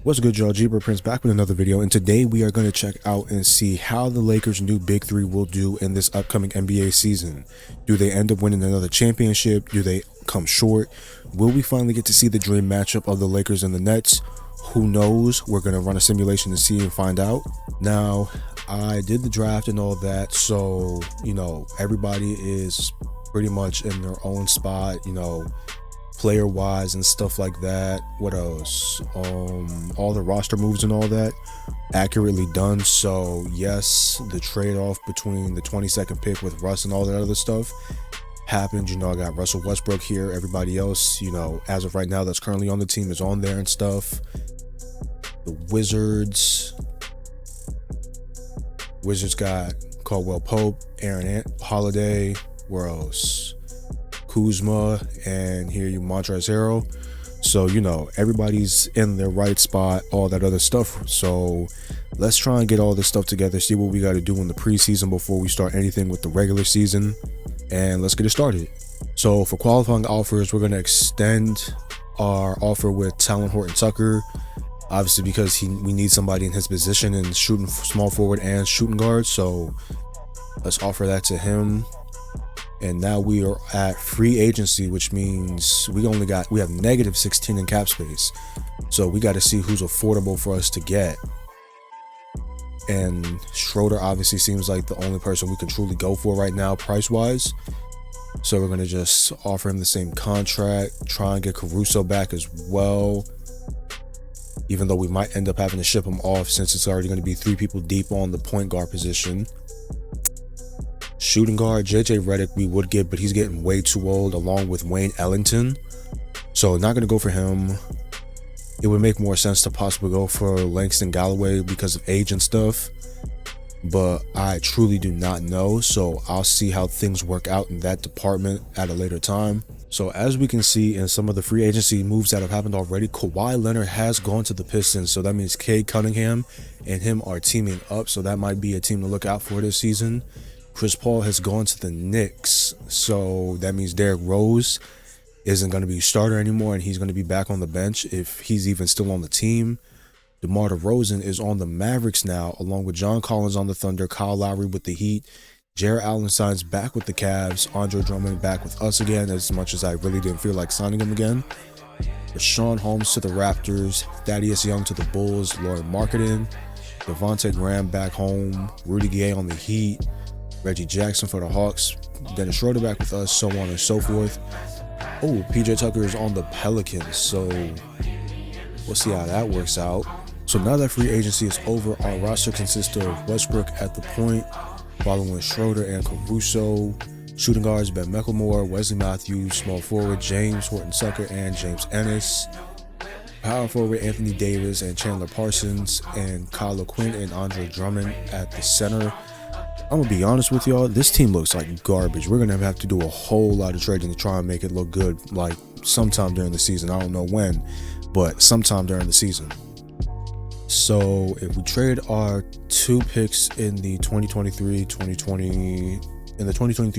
What's good, y'all? Jeeper Prince back with another video, and today we are going to check out and see how the Lakers' new Big Three will do in this upcoming NBA season. Do they end up winning another championship? Do they come short? Will we finally get to see the dream matchup of the Lakers and the Nets? Who knows? We're going to run a simulation to see and find out. Now, I did the draft and all that, so, everybody is pretty much in their own spot, player wise and stuff like that. What else? All the roster moves and all that accurately done. So yes, the trade-off between the 22nd pick with Russ and all that other stuff happened. I got Russell Westbrook here. Everybody else, as of right now that's currently on the team is on there and stuff. The Wizards got Caldwell Pope, Aaron Holiday, where else? Kuzma, and here you Montrezl Harrell. So everybody's in their right spot, all that other stuff. So let's try and get all this stuff together, see what we got to do in the preseason before we start anything with the regular season, and let's get it started. So for qualifying offers, we're going to extend our offer with Talon Horton-Tucker, obviously because we need somebody in his position and shooting small forward and shooting guard. So let's offer that to him. And now we are at free agency, which means we have negative 16 in cap space. So we got to see who's affordable for us to get. And Schroeder obviously seems like the only person we can truly go for right now, price wise. So we're going to just offer him the same contract, try and get Caruso back as well. Even though we might end up having to ship him off since it's already going to be 3 people deep on the point guard position. Shooting guard, JJ Redick we would get, but he's getting way too old, along with Wayne Ellington. So not going to go for him. It would make more sense to possibly go for Langston Galloway because of age and stuff. But I truly do not know. So I'll see how things work out in that department at a later time. So as we can see in some of the free agency moves that have happened already, Kawhi Leonard has gone to the Pistons. So that means Cade Cunningham and him are teaming up. So that might be a team to look out for this season. Chris Paul has gone to the Knicks, so that means Derrick Rose isn't going to be a starter anymore, and he's going to be back on the bench if he's even still on the team. DeMar DeRozan is on the Mavericks now, along with John Collins on the Thunder, Kyle Lowry with the Heat, Jarrett Allen signs back with the Cavs, Andre Drummond back with us again, as much as I really didn't feel like signing him again. Rashawn Holmes to the Raptors, Thaddeus Young to the Bulls, Lauren Marketing, Devontae Graham back home, Rudy Gay on the Heat, Reggie Jackson for the Hawks, Dennis Schroeder back with us, so on and so forth. Oh, PJ Tucker is on the Pelicans, so we'll see how that works out. So now that free agency is over, our roster consists of Westbrook at the point, following Schroeder and Caruso. Shooting guards, Ben McLemore, Wesley Matthews, small forward, James Horton-Tucker and James Ennis. Power forward, Anthony Davis and Chandler Parsons, and Kyle Quinn and Andre Drummond at the center. I'm gonna be honest with y'all, this team looks like garbage. We're gonna have to do a whole lot of trading to try and make it look good, like sometime during the season. I don't know when, but sometime during the season. So if we trade our 2 picks in the 2023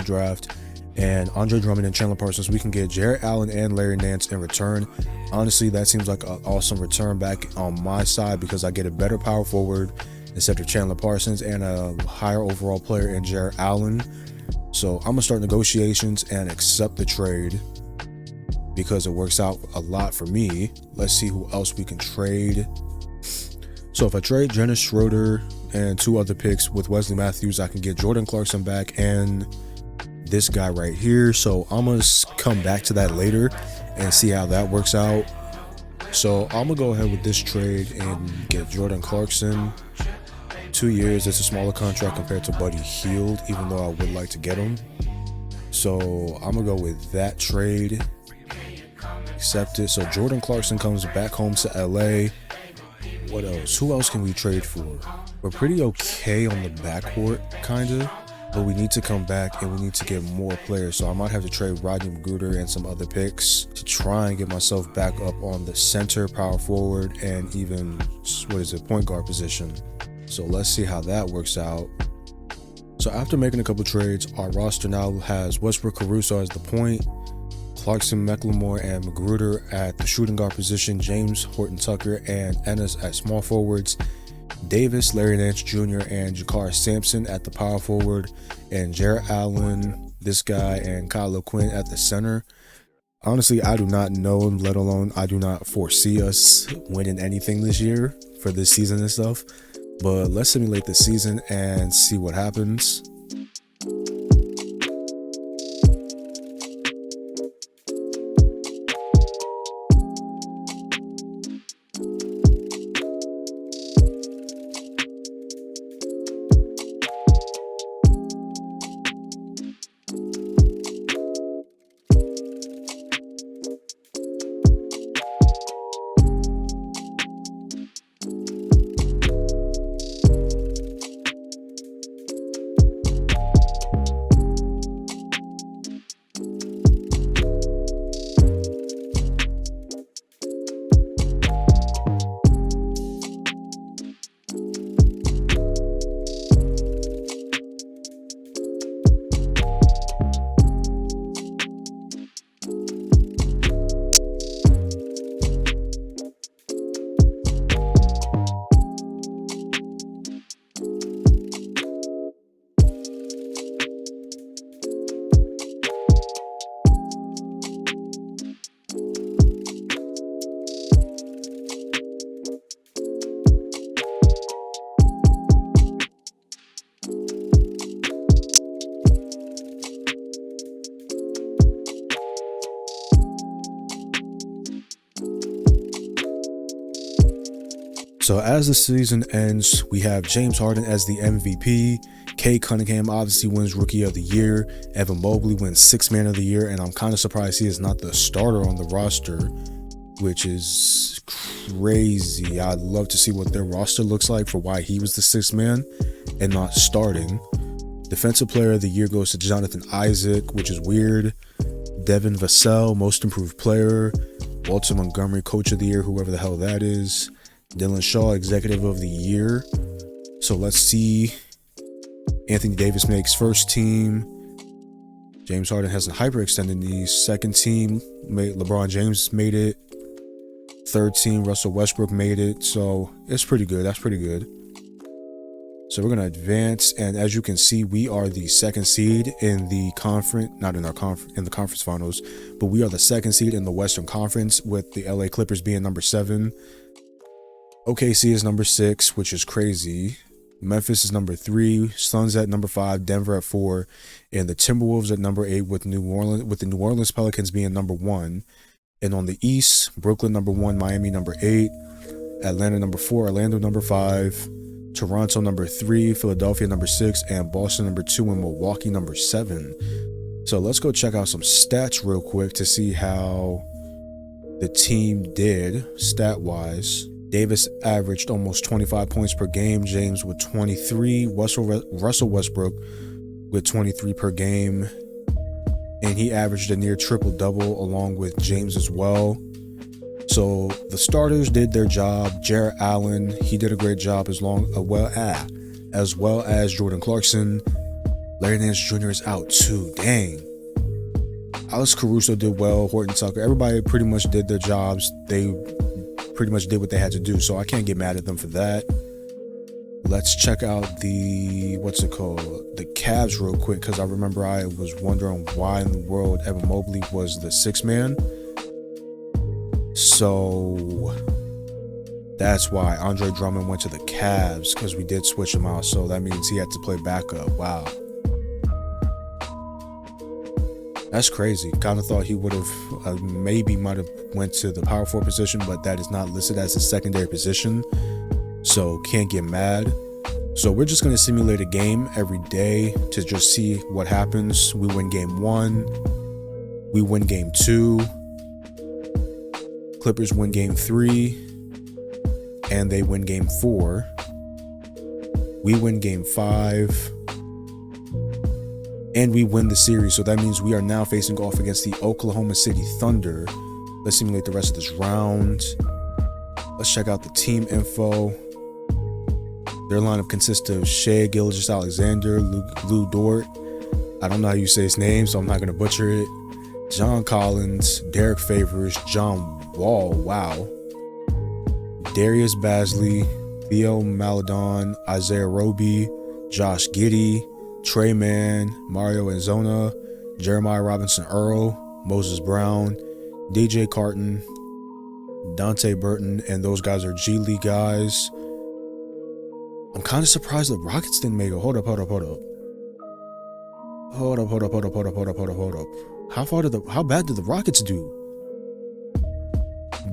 draft and Andre Drummond and Chandler Parsons, we can get Jarrett Allen and Larry Nance in return. Honestly, that seems like an awesome return back on my side because I get a better power forward instead of Chandler Parsons and a higher overall player in Jarrett Allen. So I'm going to start negotiations and accept the trade because it works out a lot for me. Let's see who else we can trade. So if I trade Dennis Schroeder and 2 other picks with Wesley Matthews, I can get Jordan Clarkson back and this guy right here. So I'm going to come back to that later and see how that works out. So I'm going to go ahead with this trade and get Jordan Clarkson. 2 years, it's a smaller contract compared to Buddy Hield, even though I would like to get him. So I'm gonna go with that trade. Accept it. So Jordan Clarkson comes back home to LA. What else? Who else can we trade for? We're pretty okay on the backcourt, kinda, but we need to come back and we need to get more players. So I might have to trade Rodney McGruder and some other picks to try and get myself back up on the center, power forward, and even point guard position. So let's see how that works out. So after making a couple trades, our roster now has Westbrook, Caruso as the point, Clarkson, McLemore, and Magruder at the shooting guard position, James, Horton Tucker, and Ennis at small forwards, Davis, Larry Nance Jr., and Jakar Sampson at the power forward, and Jarrett Allen, this guy, and Kyle Quinn at the center. Honestly, I do not know, let alone I do not foresee us winning anything this year for this season and stuff. But let's simulate the season and see what happens. So as the season ends, we have James Harden as the MVP. Cade Cunningham obviously wins Rookie of the Year. Evan Mobley wins Sixth Man of the Year, and I'm kind of surprised he is not the starter on the roster, which is crazy. I'd love to see what their roster looks like for why he was the sixth man and not starting. Defensive Player of the Year goes to Jonathan Isaac, which is weird. Devin Vassell, Most Improved Player. Walter Montgomery, Coach of the Year, whoever the hell that is. Dylan Shaw, Executive of the Year. So let's see. Anthony Davis makes first team. James Harden hasn't hyperextended these. Second team, LeBron James made it. Third team, Russell Westbrook made it. So it's pretty good. That's pretty good. So we're going to advance. And as you can see, we are the second seed in the conference, not in our in the conference finals, but we are the second seed in the Western Conference, with the LA Clippers being number 7. OKC is number 6, which is crazy. Memphis is number 3, Suns at number 5, Denver at 4, and the Timberwolves at number 8, with the New Orleans Pelicans being number 1. And on the East, Brooklyn number 1, Miami number 8, Atlanta number 4, Orlando number 5, Toronto number 3, Philadelphia number 6, and Boston number 2, and Milwaukee number 7. So let's go check out some stats real quick to see how the team did stat-wise. Davis averaged almost 25 points per game. James with 23. Russell Westbrook with 23 per game. And he averaged a near triple-double along with James as well. So the starters did their job. Jarrett Allen, he did a great job as well as Jordan Clarkson. Larry Nance Jr. is out too. Dang. Alex Caruso did well. Horton Tucker. Everybody pretty much did their jobs. They pretty much did what they had to do, so I can't get mad at them for that. Let's check out the the Cavs real quick, because I remember I was wondering why in the world Evan Mobley was the sixth man. So that's why Andre Drummond went to the Cavs, because we did switch him out, so that means he had to play backup. Wow, that's crazy. Kind of thought he would have might have went to the power forward position, but that is not listed as a secondary position, so can't get mad. So we're just going to simulate a game every day to just see what happens. We win game 1, we win game 2, Clippers win game 3, and they win game 4. We win game 5, and we win the series. So that means we are now facing off against the Oklahoma City Thunder. Let's simulate the rest of this round. Let's check out the team info. Their lineup consists of Shai Gilgeous-Alexander, Lou Dort. I don't know how you say his name, so I'm not going to butcher it. John Collins, Derek Favors, John Wall, wow, Darius Basley, Theo Maladon, Isaiah Roby, Josh Giddey, Trey Mann, Mario Anzona, Jeremiah Robinson Earl, Moses Brown, DJ Carton, Dante Burton, and those guys are G League guys. I'm kind of surprised the Rockets didn't make it. Hold up. How bad did the Rockets do?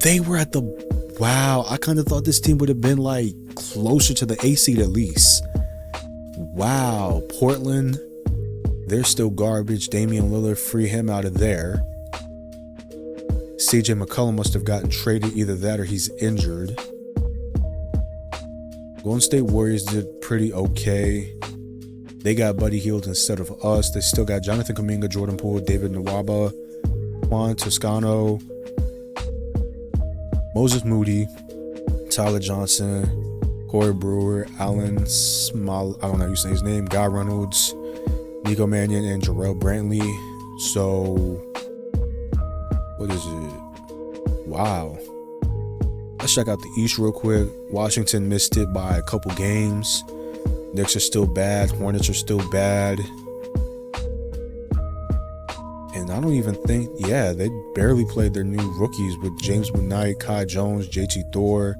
They were at the, wow, I kind of thought this team would have been like closer to the A seed at least. Wow, Portland, they're still garbage. Damian Lillard, free him out of there. CJ McCollum must have gotten traded, either that or he's injured. Golden State Warriors did pretty okay. They got Buddy Hield instead of us. They still got Jonathan Kuminga, Jordan Poole, David Nwaba, Juan Toscano, Moses Moody, Tyler Johnson, Corey Brewer, Alan Small, I don't know how you say his name, Guy Reynolds, Nico Mannion, and Jarrell Brantley. So, what is it? Wow. Let's check out the East real quick. Washington missed it by a couple games. Knicks are still bad. Hornets are still bad. And I don't even think, yeah, they barely played their new rookies with James McKnight, Kai Jones, JT Thor,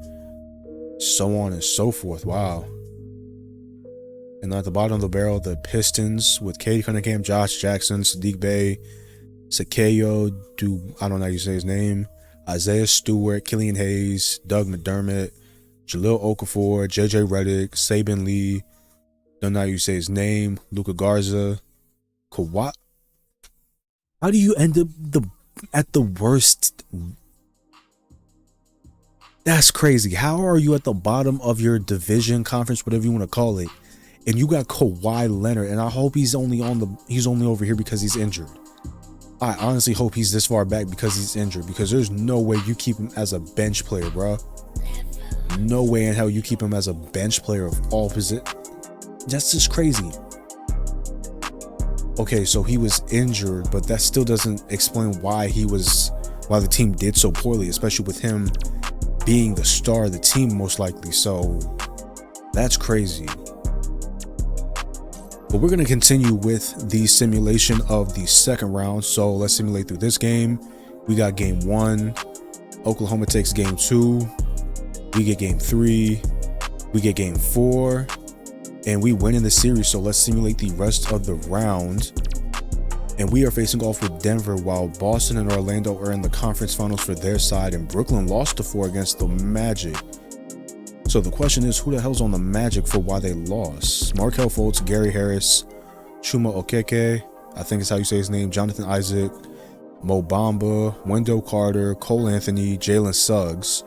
so on and so forth. Wow. And at the bottom of the barrel, the Pistons with Cade Cunningham, Josh Jackson, Sadiq Bey, Sakeyo, I don't know how you say his name, Isaiah Stewart, Killian Hayes, Doug McDermott, Jahlil Okafor, JJ Redick, Saban Lee, don't know how you say his name, Luka Garza, Kawhi. How do you end up at the worst? That's crazy. How are you at the bottom of your division, conference, whatever you want to call it, and you got Kawhi Leonard? And I hope he's only over here because he's injured. I honestly hope he's this far back because he's injured, because there's no way you keep him as a bench player, bro. No way in hell you keep him as a bench player of all positions. That's just crazy. Okay, so he was injured, but that still doesn't explain why the team did so poorly, especially with him being the star of the team most likely. So that's crazy. But we're going to continue with the simulation of the second round. So let's simulate through this game. We got game 1. Oklahoma takes game 2. We get game 3. We get game 4. And we win in the series. So let's simulate the rest of the round. And we are facing off with Denver, while Boston and Orlando are in the conference finals for their side. And Brooklyn lost to 4 against the Magic. So the question is, who the hell's on the Magic for why they lost? Markelle Fultz, Gary Harris, Chuma Okeke, I think is how you say his name, Jonathan Isaac, Mo Bamba, Wendell Carter, Cole Anthony, Jalen Suggs.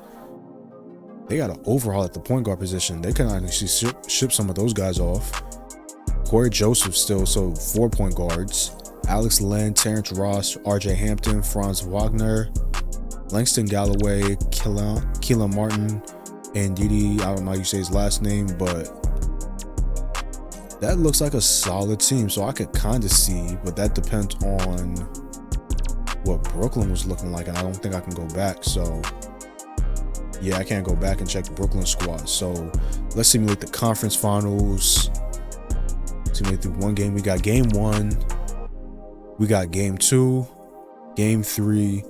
They got an overhaul at the point guard position. They can actually ship some of those guys off. Corey Joseph still, so 4 point guards. Alex Len, Terrence Ross, RJ Hampton, Franz Wagner, Langston Galloway, Keelan Martin, and Didi, I don't know how you say his last name, but that looks like a solid team. So I could kind of see, but that depends on what Brooklyn was looking like, and I don't think I can go back. So yeah, I can't go back and check the Brooklyn squad. So let's simulate the conference finals. Simulate through one game. We got game 1, we got game 2, game 3,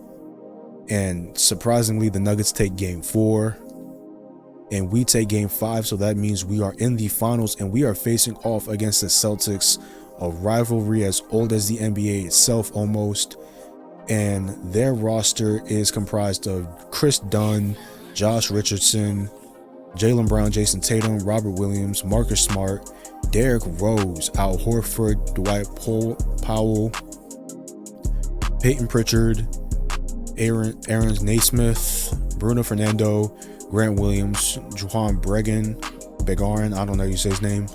and surprisingly the Nuggets take game 4. And we take game 5, so that means we are in the finals, and we are facing off against the Celtics, a rivalry as old as the NBA itself almost. And their roster is comprised of Chris Dunn, Josh Richardson, Jaylen Brown, Jason Tatum, Robert Williams, Marcus Smart, Derrick Rose, Al Horford, Dwight Powell, Peyton Pritchard, Aaron Naismith, Bruno Fernando, Grant Williams, Juwan Begarin, I don't know how you say his name,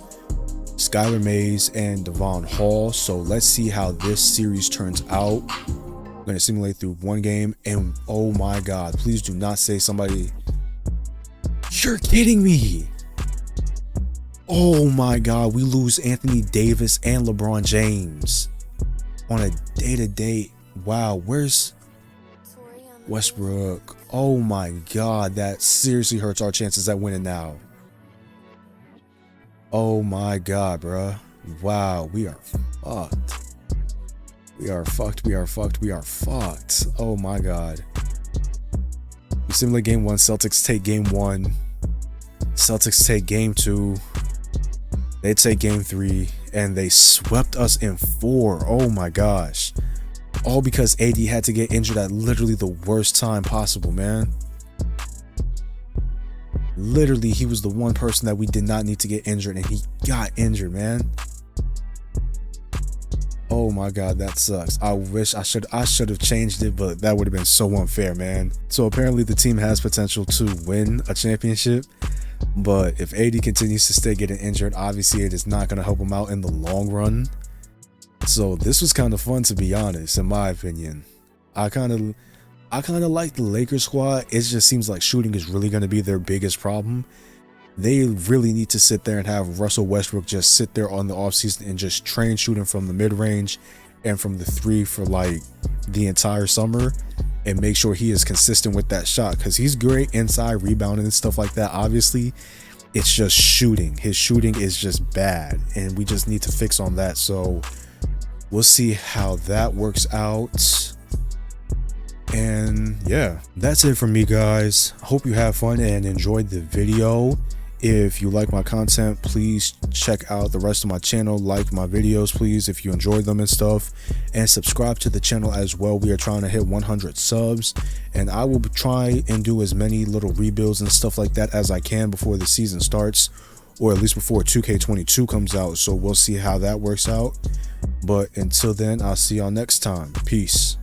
Skylar Mays, and Devon Hall. So let's see how this series turns out. I'm going to simulate through one game, and oh my God, please do not say somebody. You're kidding me. Oh my God, we lose Anthony Davis and LeBron James on a day-to-day. Wow, where's Westbrook? Oh my god, that seriously hurts our chances at winning now. Oh my god, bruh. Wow, we are fucked. We are fucked, we are fucked, we are fucked. Oh my god. We simulate game 1, Celtics take game 1. Celtics take game 2. They take game 3, and they swept us in 4. Oh my gosh. All because AD had to get injured at literally the worst time possible, man. Literally, he was the one person that we did not need to get injured, and he got injured, man. Oh my god, that sucks. I wish I should have changed it, but that would have been so unfair, man. So apparently the team has potential to win a championship, but if AD continues to stay getting injured, obviously it is not going to help him out in the long run. So this was kind of fun, to be honest, in my opinion. I kind of like the Lakers squad. It just seems like shooting is really going to be their biggest problem. They really need to sit there and have Russell Westbrook just sit there on the offseason and just train shooting from the mid-range and from the 3 for like the entire summer, and make sure he is consistent with that shot, because he's great inside rebounding and stuff like that. Obviously, it's just shooting. His shooting is just bad, and we just need to fix on that. So we'll see how that works out. And yeah, that's it for me, guys. Hope you have fun and enjoyed the video. If you like my content, please check out the rest of my channel. Like my videos, please, if you enjoyed them and stuff, and subscribe to the channel as well. We are trying to hit 100 subs, and I will try and do as many little rebuilds and stuff like that as I can before the season starts, or at least before 2K22 comes out. So we'll see how that works out. But until then, I'll see y'all next time. Peace.